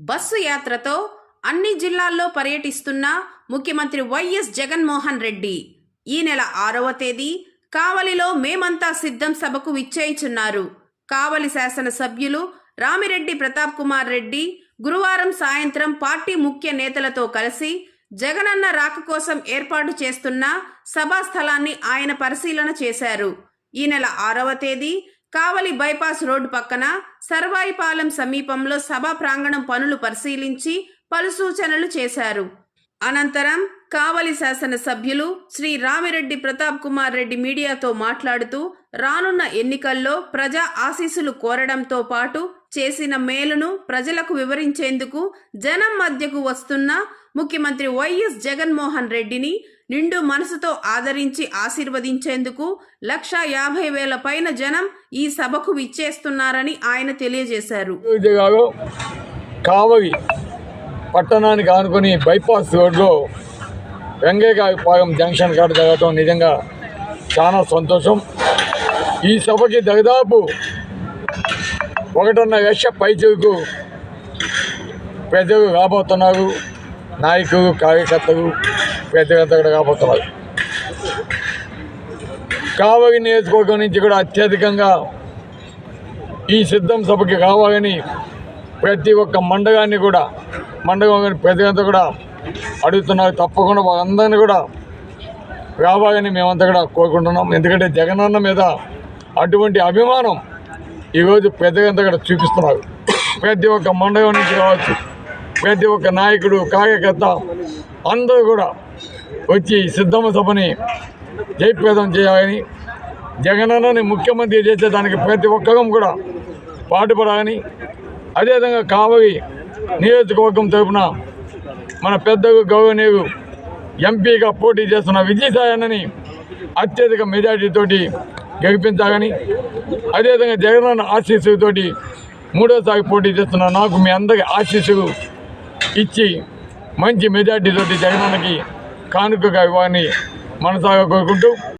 Bus యాత్రతో అన్ని జిల్లాల్లో పర్యటిస్తున్న ముఖ్యమంత్రి వైఎస్ జగన్మోహన్ రెడ్డి ఈ నెల 6వ తేదీ కావలిలో మేమంతా సిద్ధం సభకు విచ్చేయుచున్నారు. కావలి శాసనసభ్యులు రామిరెడ్డి ప్రతాప్ కుమార్ రెడ్డి గురువారం సాయంత్రం పార్టీ ముఖ్య నేతలతో కలిసి జగనన్న రాక కోసం ఏర్పాటు చేస్తున్న సభా స్థలాన్ని ఆయన పరిశీలన చేశారు. ఈ నెల 6వ తేదీ కావలి బైపాస్ రోడ్డు పక్కన సర్వాయిపాలెం సమీపంలో సభా ప్రాంగణం పనులు పరిశీలించి పలు సూచనలు చేశారు. అనంతరం కావలి శాసనసభ్యులు శ్రీ రామిరెడ్డి ప్రతాప్ కుమార్ రెడ్డి మీడియాతో మాట్లాడుతూ రానున్న ఎన్నికల్లో ప్రజా ఆశీస్సులు కోరడంతో పాటు చేసిన మేలును ప్రజలకు వివరించేందుకు జనం మధ్యకు వస్తున్న ముఖ్యమంత్రి వైఎస్ జగన్మోహన్ రెడ్డిని నిండు మనసుతో ఆదరించి ఆశీర్వదించేందుకు 1,50,000 పైన జనం ఈ సభకు విచ్చేస్తున్నారని ఆయన తెలియజేశారు. కావలి పట్టణానికి ఆనుకొని బైపాస్ రోడ్లో వెంగయ్యపాలెం జంక్షన్ కాడ జరగటం నిజంగా చాలా సంతోషం. ఈ సభకి దాదాపు 1.5 లక్ష పైచలకు ప్రజలు రాబోతున్నారు. నాయకులు, కార్యకర్తలు, ప్రజలంతా కూడా రాబోతున్నారు. కావలి నియోజకవర్గం నుంచి కూడా అత్యధికంగా ఈ సిద్ధం సభకి రావాలని ప్రతి ఒక్క మండలాన్ని కూడా ప్రజలంతా కూడా అడుగుతున్నారు. తప్పకుండా వాళ్ళందరినీ కూడా రావాలని మేమంతా కూడా కోరుకుంటున్నాం. ఎందుకంటే జగనన్న మీద అటువంటి అభిమానం ఈరోజు ప్రజలంతా కూడా చూపిస్తున్నారు. ప్రతి ఒక్క మండలం నుంచి కావచ్చు, ప్రతి ఒక్క నాయకుడు, కార్యకర్త అందరూ కూడా వచ్చి సిద్ధమ సభని జయప్రదం చేయాలని, జగనన్నని ముఖ్యమంత్రి చేసేదానికి ప్రతి ఒక్కరూ కూడా పాటుపడాలని, అదేవిధంగా కావలి నియోజకవర్గం తరఫున మన పెద్దలు గౌరవనీయులు ఎంపీగా పోటీ చేస్తున్న విజయసాయన్నని అత్యధిక మెజార్టీతోటి గెలిపించాలని, అదేవిధంగా జగనన్న ఆశీస్సులతోటి 3వసారి పోటీ చేస్తున్న నాకు మీ అందరి ఆశీస్సులు ఇచ్చి మంచి మెజార్టీతోటి జగనన్నకి కానుకగా ఇవ్వాలని మనసాగా కోరుకుంటూ